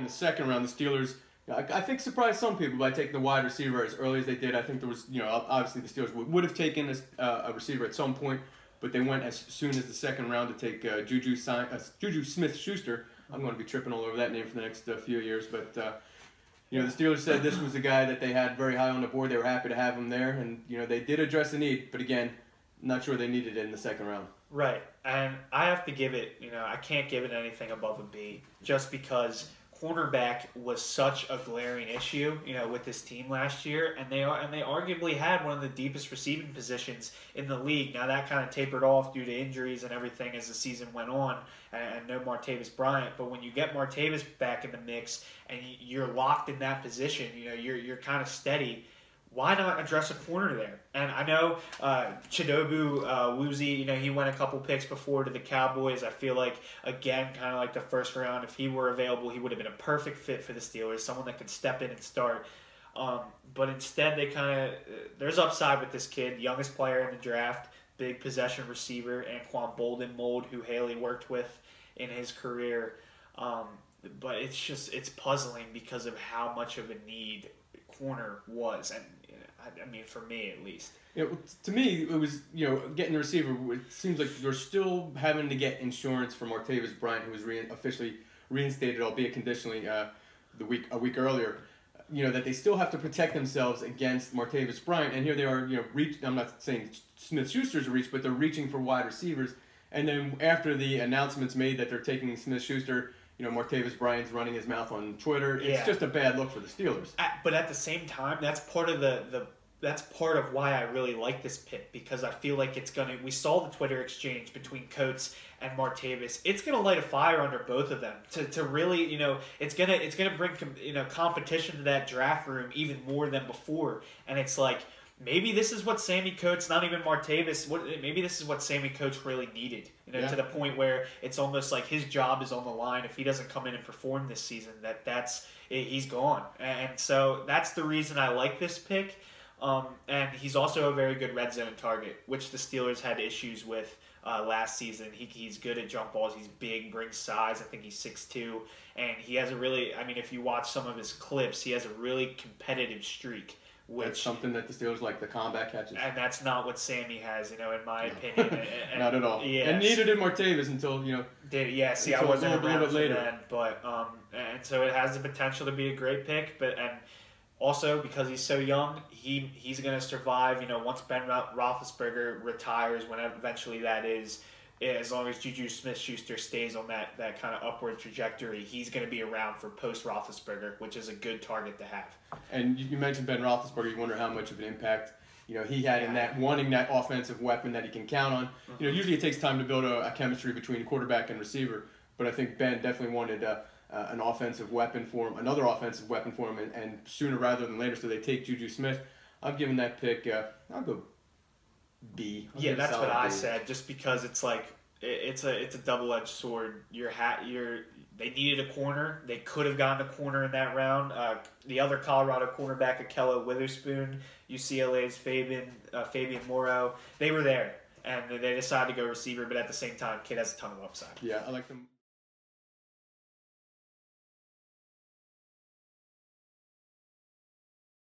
the second round, the Steelers, I think, surprised some people by taking the wide receiver as early as they did. I think there was, obviously the Steelers would have taken a receiver at some point, but they went as soon as the second round to take JuJu Smith-Schuster. I'm going to be tripping all over that name for the next few years, but the Steelers said this was the guy that they had very high on the board. They were happy to have him there, and they did address the need, but again, not sure they needed it in the second round. Right, and I have to give it, I can't give it anything above a B, just because cornerback was such a glaring issue, with this team last year, and they arguably had one of the deepest receiving positions in the league. Now that kind of tapered off due to injuries and everything as the season went on, and no Martavis Bryant. But when you get Martavis back in the mix and you're locked in that position, you're kind of steady. Why not address a corner there? And I know Chidobe Awuzie, he went a couple picks before to the Cowboys. I feel like, again, kind of like the first round, if he were available, he would have been a perfect fit for the Steelers, someone that could step in and start. But instead, there's upside with this kid, youngest player in the draft, big possession receiver, Anquan Bolden Mold, who Haley worked with in his career. But it's puzzling because of how much of a need corner was, and I mean, for me at least. To me, it was, getting the receiver. It seems like you're still having to get insurance for Martavis Bryant, who was officially reinstated, albeit conditionally, a week earlier. That they still have to protect themselves against Martavis Bryant, and here they are, I'm not saying Smith-Schuster's a reach, but they're reaching for wide receivers. And then after the announcement's made that they're taking Smith-Schuster, Martavis Bryant's running his mouth on Twitter. It's just a bad look for the Steelers. But at the same time, that's part of that's part of why I really like this pick, because I feel like we saw the Twitter exchange between Coates and Martavis. It's gonna light a fire under both of them to really, it's gonna bring competition to that draft room even more than before. And it's like, maybe this is what Sammy Coates, not even Martavis, maybe this is what Sammy Coates really needed, to the point where it's almost like his job is on the line. If he doesn't come in and perform this season, he's gone. And so that's the reason I like this pick. And he's also a very good red zone target, which the Steelers had issues with last season. He's good at jump balls. He's big, brings size. I think he's 6'2", and he has if you watch some of his clips, he has a really competitive streak. That's something that the Steelers like, the combat catches. And that's not what Sammy has, in my opinion. And, not at all. Yes. And neither did Martavis until, I wasn't a little bit later. Then, but, and so it has the potential to be a great pick, and also, because he's so young, he's going to survive, once Ben Roethlisberger retires, whenever eventually that is. As long as JuJu Smith-Schuster stays on that kind of upward trajectory, he's going to be around for post-Roethlisberger, which is a good target to have. And you mentioned Ben Roethlisberger. You wonder how much of an impact he had in that, wanting that offensive weapon that he can count on. Mm-hmm. Usually it takes time to build a chemistry between quarterback and receiver, but I think Ben definitely wanted an offensive weapon for him, another offensive weapon for him, and sooner rather than later. So they take JuJu Smith. I'm giving that pick, I'll go B. That's what I said, just because it's like it's a double-edged sword. They needed a corner. They could have gotten a corner in that round. The other Colorado cornerback, Akello Witherspoon, UCLA's Fabian Moreau, they were there, and they decided to go receiver. But at the same time, kid has a ton of upside. Yeah, I like them.